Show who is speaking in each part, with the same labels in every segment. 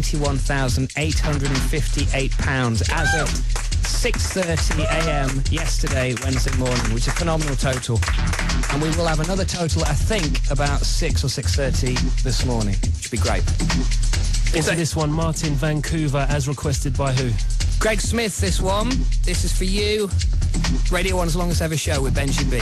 Speaker 1: £91,858 as of 6:30am yesterday, Wednesday morning, which is a phenomenal total. And we will have another total, I think, about 6 or 6:30 this morning. Should be great.
Speaker 2: Into this one, Martin Vancouver, as requested by who?
Speaker 1: Greg Smith, this one. This is for you. Radio 1's longest ever show with Benji B.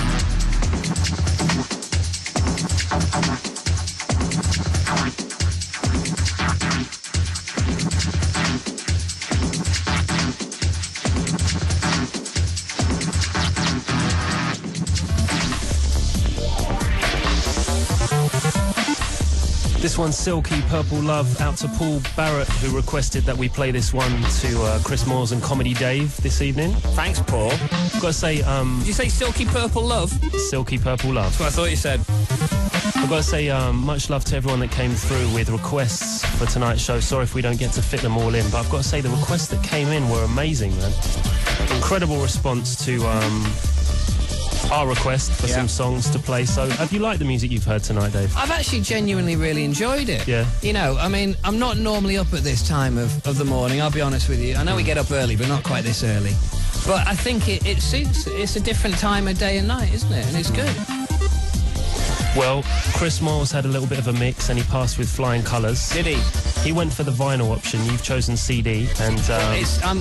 Speaker 2: This one's Silky, Purple Love, out to Paul Barrett, who requested that we play this one to Chris Moyles and Comedy Dave this evening.
Speaker 1: Thanks, Paul.
Speaker 2: I've got to say...
Speaker 1: Did you say Silky Purple Love?
Speaker 2: Silky Purple Love.
Speaker 1: That's what I thought you said.
Speaker 2: I've got to say much love to everyone that came through with requests for tonight's show. Sorry if we don't get to fit them all in, but I've got to say the requests that came in were amazing, man. Incredible response to... our request for some songs to play. So have you liked the music you've heard tonight, Dave?
Speaker 1: I've actually genuinely really enjoyed it.
Speaker 2: Yeah.
Speaker 1: You know, I mean, I'm not normally up at this time of the morning, I'll be honest with you. I know we get up early, but not quite this early. But I think it suits. It's a different time of day and night, isn't it? And it's good.
Speaker 2: Well, Chris Moyles had a little bit of a mix and he passed with flying colours.
Speaker 1: Did he?
Speaker 2: He went for the vinyl option. You've chosen CD, and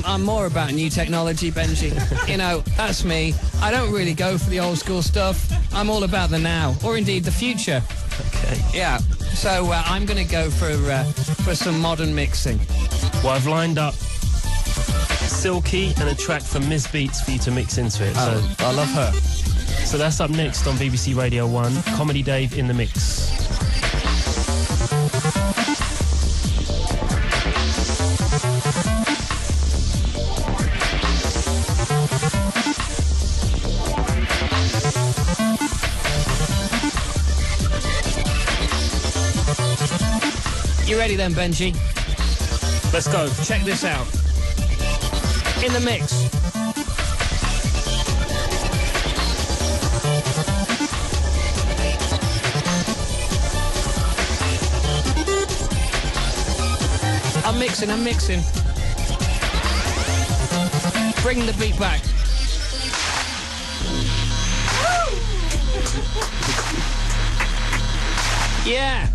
Speaker 1: I'm more about new technology, Benji. You know, that's me. I don't really go for the old school stuff. I'm all about the now, or indeed the future.
Speaker 2: Okay.
Speaker 1: Yeah. So I'm going to go for some modern mixing.
Speaker 2: Well, I've lined up Silky and a track from Miss Beats for you to mix into it.
Speaker 1: Oh,
Speaker 2: so
Speaker 1: I love her.
Speaker 2: So that's up next on BBC Radio 1. Comedy Dave in the mix.
Speaker 1: You ready then, Benji?
Speaker 2: Let's go.
Speaker 1: Check this out. In the mix. I'm mixing. Bring the beat back. Yeah.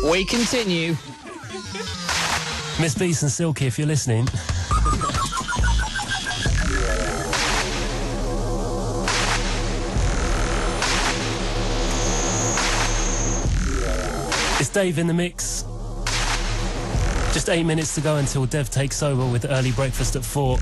Speaker 1: We continue.
Speaker 2: Miss Beats and Silky, if you're listening. It's Dave in the mix. Just 8 minutes to go until Dev takes over with early breakfast at 4.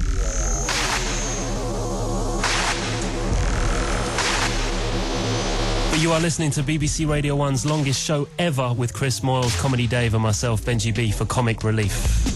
Speaker 2: But you are listening to BBC Radio 1's longest show ever with Chris Moyles, Comedy Dave and myself, Benji B, for Comic Relief.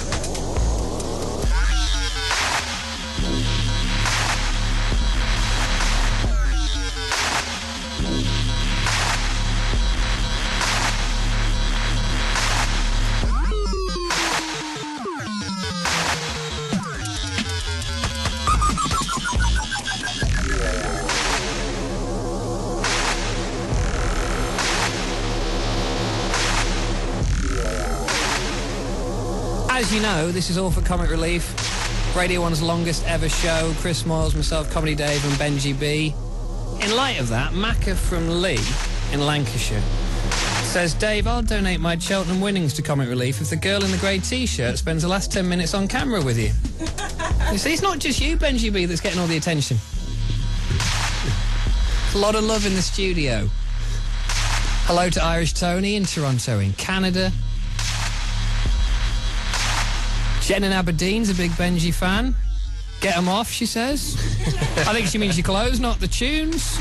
Speaker 1: As you know, this is all for Comic Relief. Radio 1's longest ever show. Chris Moyles, myself, Comedy Dave and Benji B. In light of that, Macca from Lee in Lancashire says, Dave, I'll donate my Cheltenham winnings to Comic Relief if the girl in the grey T-shirt spends the last 10 minutes on camera with you. You see, it's not just you, Benji B, that's getting all the attention. A lot of love in the studio. Hello to Irish Tony in Toronto in Canada. Jen in Aberdeen's a big Benji fan. Get 'em off, she says. I think she means your clothes, not the tunes.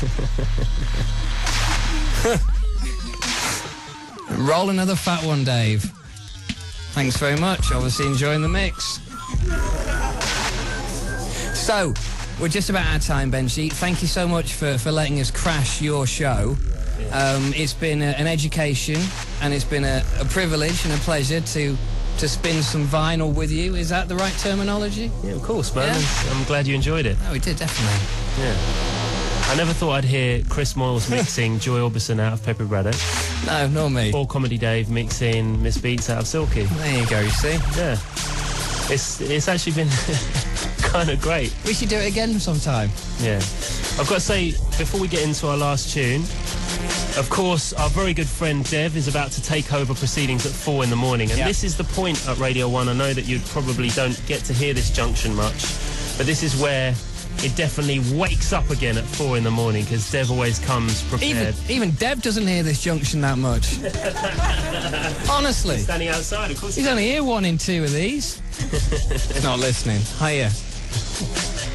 Speaker 1: Roll another fat one, Dave. Thanks very much. Obviously enjoying the mix. So, we're just about out of time, Benji. Thank you so much for letting us crash your show. It's been an education, and it's been a privilege and a pleasure to to spin some vinyl with you. Is that the right terminology?
Speaker 2: Yeah, of course, man.
Speaker 1: Yeah?
Speaker 2: I'm glad you enjoyed it.
Speaker 1: Oh, we did, definitely.
Speaker 2: Yeah. I never thought I'd hear Chris Moyles mixing Joy Orbison out of Pepper Braddock.
Speaker 1: No, nor me.
Speaker 2: Or Comedy Dave mixing Miss Beats out of Silky.
Speaker 1: There you go, you see.
Speaker 2: Yeah. It's actually been kind of great.
Speaker 1: We should do it again sometime.
Speaker 2: Yeah. I've got to say, before we get into our last tune, of course, our very good friend Dev is about to take over proceedings at 4 in the morning. And this is the point at Radio 1. I know that you probably don't get to hear this junction much, but this is where it definitely wakes up again at 4 in the morning, because Dev always comes prepared.
Speaker 1: Even Dev doesn't hear this junction that much. Honestly.
Speaker 2: He's standing outside, of course.
Speaker 1: He's only here 1 in 2 of these. Not listening. Hiya.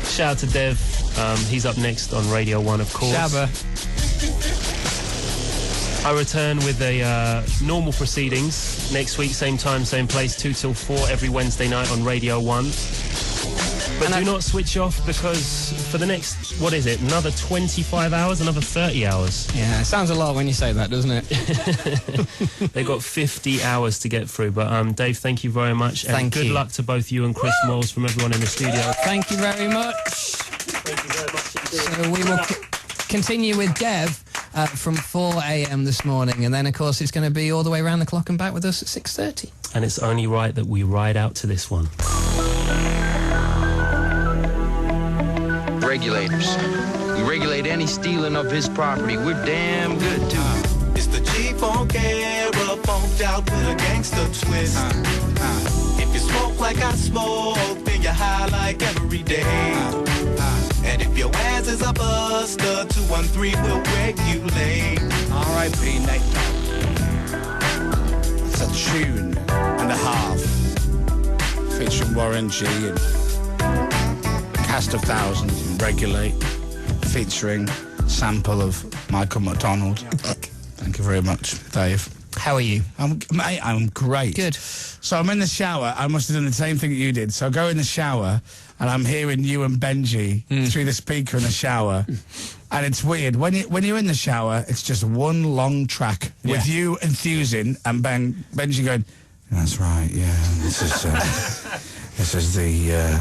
Speaker 2: Shout out to Dev. He's up next on Radio 1, of course.
Speaker 1: Shabba.
Speaker 2: I return with a normal proceedings next week, same time, same place, 2 till 4 every Wednesday night on Radio 1. But do not switch off, because for the next, what is it, another 25 hours, another 30 hours?
Speaker 1: Yeah, it sounds a lot when you say that, doesn't it?
Speaker 2: They've got 50 hours to get through. But Dave, thank you very much. And good luck to both you and Chris Moyles from everyone in the studio.
Speaker 1: Thank you very much.
Speaker 2: Thank you very much indeed.
Speaker 1: So we will continue with Dev from 4 a.m. this morning, and then of course it's going to be all the way around the clock and back with us at 6:30.
Speaker 2: And it's only right that we ride out to this one.
Speaker 3: Regulators. We regulate any stealing of his property. We're damn good too.
Speaker 4: It's the G-Funk era, funked out with a gangster twist. If you smoke like I smoke, then you're high like every day. And if your ass is a buster, 213 will regulate.
Speaker 5: R.I.P. Nate Dogg. It's a tune and a half, featuring Warren G and Cast of Thousands and Regulate, featuring sample of Michael McDonald. Thank you very much, Dave.
Speaker 1: How are you?
Speaker 5: I'm great.
Speaker 1: Good.
Speaker 5: So I'm in the shower. I must have done the same thing that you did. So I go in the shower, and I'm hearing you and Benji through the speaker in the shower. And it's weird. When you're in the shower, it's just one long track with you enthusing and Benji going, "That's right, yeah, this is the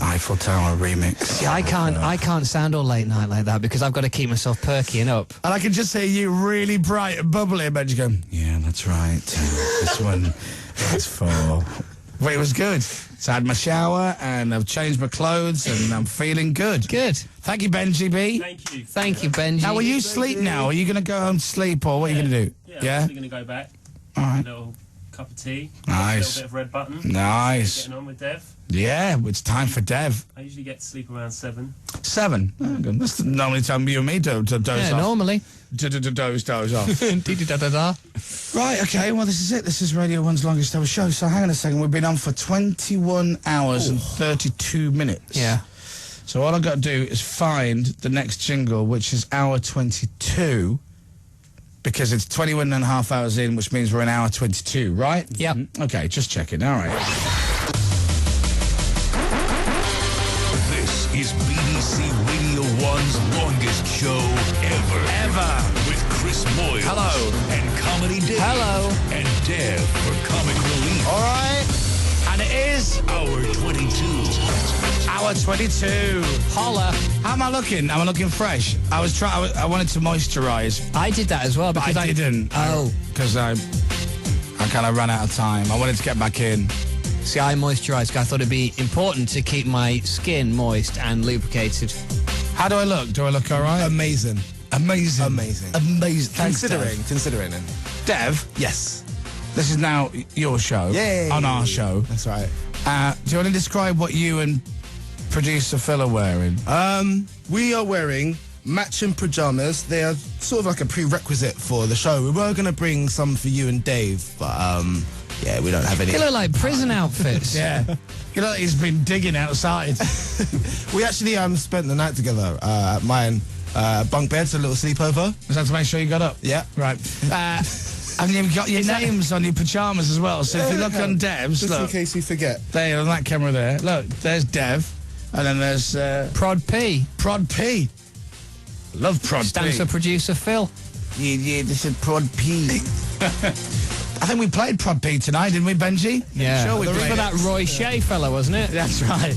Speaker 5: Eiffel Tower remix."
Speaker 1: See, I can't sound all late night like that, because I've got to keep myself perky and up.
Speaker 5: And I can just hear you really bright and bubbly, and Benji going, "Yeah, that's right. This one, that's for..." But it was good. So I had my shower, and I've changed my clothes, and I'm feeling good.
Speaker 1: Good.
Speaker 5: Thank you, Benji B.
Speaker 2: Thank you.
Speaker 1: Thank you, Benji.
Speaker 5: Now, will you sleep now? Are you going to go home to sleep, or what are you going to do?
Speaker 2: Yeah? I'm going to go back.
Speaker 5: All right.
Speaker 2: A little cup of tea.
Speaker 5: Nice.
Speaker 2: A little bit of red button.
Speaker 5: Nice.
Speaker 2: Getting on with Dev.
Speaker 5: Yeah, it's time for Dev.
Speaker 2: I usually get to sleep around 7.
Speaker 5: 7? Oh, good. That's the normally time you and me doze off.
Speaker 1: Normally.
Speaker 5: Doze off.
Speaker 1: Da-da-da-da-da.
Speaker 5: Right, okay, well, this is it. This is Radio 1's longest ever show. So hang on a second. We've been on for 21 hours and 32 minutes.
Speaker 1: Yeah.
Speaker 5: So all I've got to do is find the next jingle, which is hour 22, because it's 21 and a half hours in, which means we're in hour 22, right?
Speaker 1: Yep.
Speaker 5: Okay, just checking. All right.
Speaker 6: This is BBC Radio 1's longest show ever. With Chris Moyles.
Speaker 5: Hello.
Speaker 6: And Comedy Dave.
Speaker 1: Hello.
Speaker 6: And Dev for Comic Relief.
Speaker 5: All right. And it is
Speaker 6: Hour 22.
Speaker 5: hour 22.
Speaker 1: Holla.
Speaker 5: How am I looking? Am I looking fresh? I wanted to moisturise.
Speaker 1: I did that as well, because
Speaker 5: I didn't.
Speaker 1: Oh.
Speaker 5: Because I kind of ran out of time. I wanted to get back in.
Speaker 1: See, I moisturised. I thought it'd be important to keep my skin moist and lubricated.
Speaker 5: How do I look? Do I look all right?
Speaker 7: Amazing.
Speaker 5: Amazing.
Speaker 7: Amazing.
Speaker 5: Amazing. Thanks,
Speaker 7: Considering it.
Speaker 5: Dev,
Speaker 7: Yes.
Speaker 5: this is now your show.
Speaker 7: Yay.
Speaker 5: On our show.
Speaker 7: That's right.
Speaker 5: Do you want to describe what you and producer Phil are wearing?
Speaker 7: We are wearing matching pajamas. They are sort of like a prerequisite for the show. We were going to bring some for you and Dave, but yeah, we don't have any.
Speaker 1: They look like prison outfits.
Speaker 5: Yeah. You know, he's been digging outside.
Speaker 7: We actually spent the night together at mine. Bunk beds, a little sleepover.
Speaker 5: Was that to make sure you got up?
Speaker 7: Yeah.
Speaker 5: Right. And you've got your names on your pyjamas as well. So if you look on Dev's,
Speaker 7: Just
Speaker 5: look.
Speaker 7: in case you forget.
Speaker 5: There, on that camera there. Look, there's Dev. And then there's
Speaker 1: Prod P.
Speaker 5: Prod P. Love Prod
Speaker 1: Stands
Speaker 5: P.
Speaker 1: for producer Phil.
Speaker 5: Yeah, this is Prod P. I think we played Prod P tonight, didn't we, Benji?
Speaker 1: Yeah.
Speaker 5: Sure we played
Speaker 1: For
Speaker 5: it.
Speaker 1: that Roy Shea fella, wasn't it?
Speaker 5: That's right.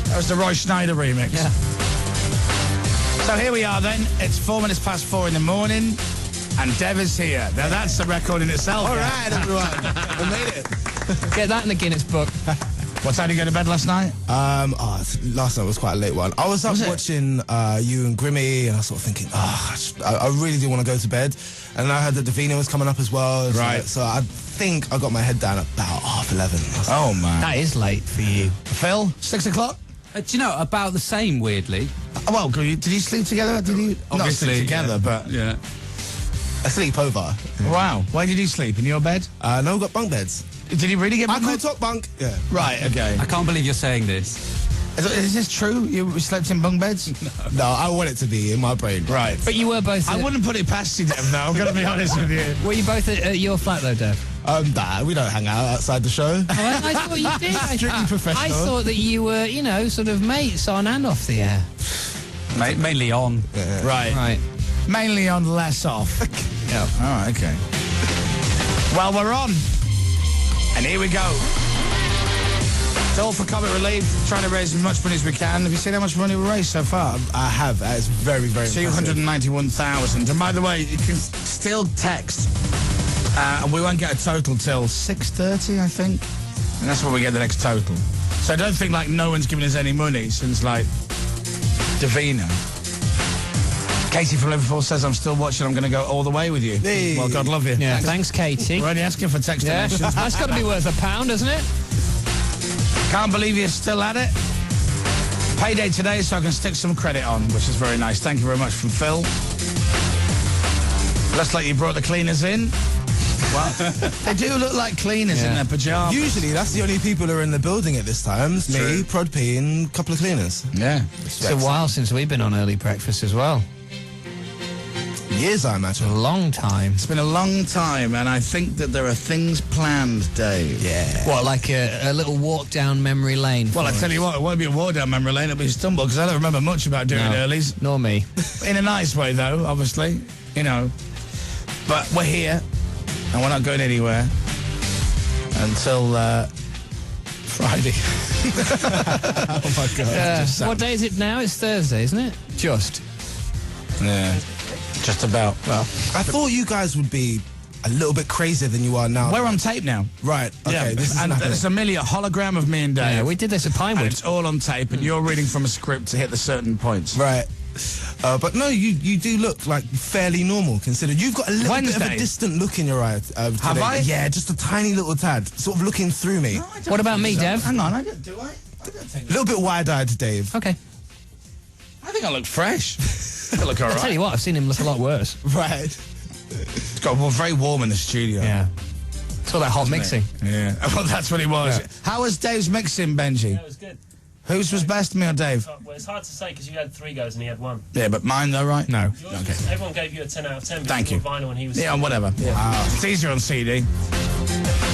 Speaker 5: That was the Roy Schneider remix.
Speaker 1: Yeah.
Speaker 5: So here we are then. It's 4:04 in the morning, and Dev is here. Now that's a record in itself.
Speaker 7: All
Speaker 5: yeah.
Speaker 7: right, everyone. We made it.
Speaker 1: Get that in the Guinness book.
Speaker 5: What time did you go to bed last night?
Speaker 7: Last night was quite a late one. I was up watching you and Grimmy, and I was sort of thinking, I really do want to go to bed. And I heard that Davina was coming up as well.
Speaker 5: Right.
Speaker 7: So I think I got my head down at about 11:30.
Speaker 5: Oh, man.
Speaker 1: That is late for you.
Speaker 5: Phil, 6 o'clock?
Speaker 8: Do you know, about the same, weirdly.
Speaker 5: Well, did you sleep together? Did you? Not sleep together, but...
Speaker 8: Yeah.
Speaker 7: I sleep over.
Speaker 5: Wow. Where did you sleep? In your bed?
Speaker 7: No, we got bunk beds.
Speaker 5: Did you really get
Speaker 7: I
Speaker 5: bunk
Speaker 7: call
Speaker 5: bed?
Speaker 7: talk bunk. Yeah.
Speaker 5: Right, okay.
Speaker 8: I can't believe you're saying this.
Speaker 5: Is this true? You slept in bunk beds?
Speaker 7: No, I want it to be in my brain.
Speaker 5: Right.
Speaker 1: But you were both...
Speaker 5: I wouldn't put it past you, Dev, though. I'm going to be honest with you.
Speaker 1: Were you both at your flat, though, Dev?
Speaker 7: Nah, we don't hang out outside the show.
Speaker 1: Oh, I thought you did.
Speaker 7: Strictly professional.
Speaker 1: I thought that you were, sort of mates on and off the air.
Speaker 8: Mainly on.
Speaker 7: Yeah.
Speaker 5: Right.
Speaker 1: Right.
Speaker 5: Mainly on, less off.
Speaker 1: Yeah.
Speaker 5: Oh, okay. Well, we're on. And here we go. It's all for Comic Relief, trying to raise as much money as we can. Have you seen how much money we raised so far?
Speaker 7: I have. It's very, very impressive.
Speaker 5: 291,000. And by the way, you can still text. And we won't get a total till 6:30, I think. And that's when we get the next total. So I don't think, no one's given us any money since, Davina. Katie from Liverpool says, I'm still watching. I'm going to go all the way with you.
Speaker 7: Hey.
Speaker 5: Well, God love you.
Speaker 1: Yeah. Thanks, Katie.
Speaker 5: We're only asking for text
Speaker 1: Yeah.
Speaker 5: donations.
Speaker 1: That's got to be worth £1, doesn't it?
Speaker 5: Can't believe you're still at it. Payday today, so I can stick some credit on, which is very nice. Thank you very much from Phil. Looks like you brought the cleaners in. Well, they do look like cleaners in their pajamas.
Speaker 7: Usually, that's the only people who are in the building at this time. It's
Speaker 5: True.
Speaker 7: me, Prod P, and a couple of cleaners.
Speaker 5: Yeah.
Speaker 1: It's a while since we've been on early breakfast as well.
Speaker 7: Years, I imagine.
Speaker 1: A long time.
Speaker 5: It's been a long time, and I think that there are things planned, Dave.
Speaker 7: Yeah.
Speaker 1: What, like a little walk down memory lane?
Speaker 5: Well, I
Speaker 1: for
Speaker 5: tell
Speaker 1: us?
Speaker 5: you what, it won't be a walk down memory lane, it'll be a stumble, because I don't remember much about doing
Speaker 1: No.
Speaker 5: earlies.
Speaker 1: Nor me.
Speaker 5: In a nice way, though, obviously. But we're here, and we're not going anywhere until Friday.
Speaker 7: Oh, my God.
Speaker 1: What day is it now? It's Thursday, isn't it? Just.
Speaker 5: Yeah, just about. Well,
Speaker 7: I thought you guys would be a little bit crazier than you are now.
Speaker 5: we're on tape now.
Speaker 7: Right. Okay. This is
Speaker 5: and
Speaker 7: happening.
Speaker 5: there's a hologram of me and Dave.
Speaker 1: Yeah, we did this at
Speaker 5: and
Speaker 1: Pinewood.
Speaker 5: it's all on tape, and you're reading from a script to hit the certain points.
Speaker 7: Right. But no, you do look like fairly normal considering you've got a little bit of
Speaker 5: Wednesday.
Speaker 7: a distant look in your eye.
Speaker 5: Have
Speaker 7: today.
Speaker 5: I?
Speaker 7: Yeah, just a tiny little tad, sort of looking through me.
Speaker 1: What about me, Dev?
Speaker 5: Hang on, I don't do I? I don't think.
Speaker 7: A little bit wide-eyed, Dave.
Speaker 1: Okay.
Speaker 5: I think I look fresh. I look all
Speaker 1: I'll
Speaker 5: right.
Speaker 1: tell you what, I've seen him look a lot worse.
Speaker 7: Right.
Speaker 5: It's got very warm in the studio.
Speaker 1: Yeah. It's all that hot mixing.
Speaker 5: Yeah. Well, that's what it was.
Speaker 1: Yeah.
Speaker 5: How was Dave's mixing, Benji?
Speaker 2: It was good.
Speaker 5: Whose was best, me or Dave?
Speaker 2: Well, it's hard to say because you had 3 goes and he had 1.
Speaker 5: Yeah, but mine though, right?
Speaker 1: No.
Speaker 2: Everyone gave you a 10 out of 10. Because
Speaker 5: Thank
Speaker 2: you
Speaker 5: you.
Speaker 2: were vinyl and he was.
Speaker 5: Yeah, whatever. Yeah. It's easier on CD.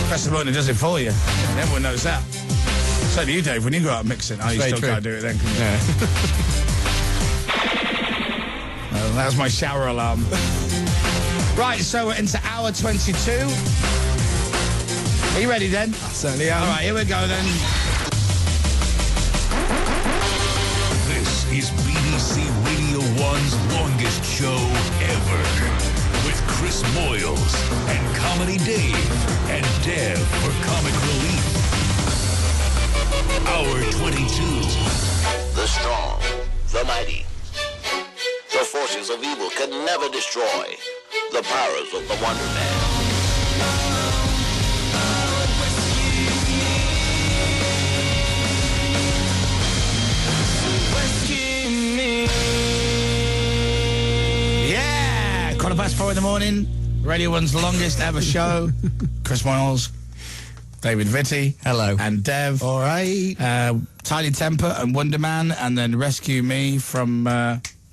Speaker 5: Press the button, it does it for you. And everyone knows that. So do you, Dave, when you go out mixing. Oh, you
Speaker 1: very
Speaker 5: still
Speaker 1: true.
Speaker 5: can't do it then, can you? Yeah. Well, that was my shower alarm. Right, so we're into hour 22. Are you ready then?
Speaker 7: I certainly am.
Speaker 5: All right, here we go then.
Speaker 6: This is BBC Radio 1's longest show ever. With Chris Moyles and Comedy Dave and Dev for Comic Relief. Hour 22.
Speaker 9: The strong, the mighty. The forces of evil can never destroy the powers of the Wonder Man.
Speaker 5: Yeah! 4:15 in the morning. Radio 1's longest ever show. Chris Moyles, David Vitti.
Speaker 1: Hello.
Speaker 5: And Dev.
Speaker 7: All right.
Speaker 5: Tiny Temper and Wonder Man, and then Rescue Me from...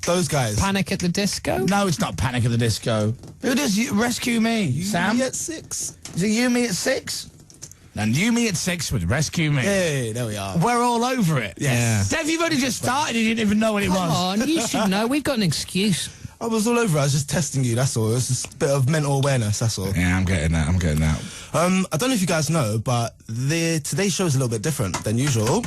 Speaker 7: Those guys.
Speaker 1: Panic at the Disco?
Speaker 5: No, it's not Panic at the Disco. Who does Rescue Me? Sam?
Speaker 7: Me at 6.
Speaker 5: Is it You Me at 6? And You Me at 6 with Rescue Me.
Speaker 7: Hey, there we are.
Speaker 5: We're all over it.
Speaker 1: Yeah.
Speaker 5: Dev, you've only just started. You didn't even know what it
Speaker 1: Come
Speaker 5: was.
Speaker 1: on, you should know. We've got an excuse.
Speaker 7: I was all over. I was just testing you. That's all. It was just a bit of mental awareness. That's all.
Speaker 5: Yeah, I'm getting that.
Speaker 7: I don't know if you guys know, but today's show is a little bit different than usual.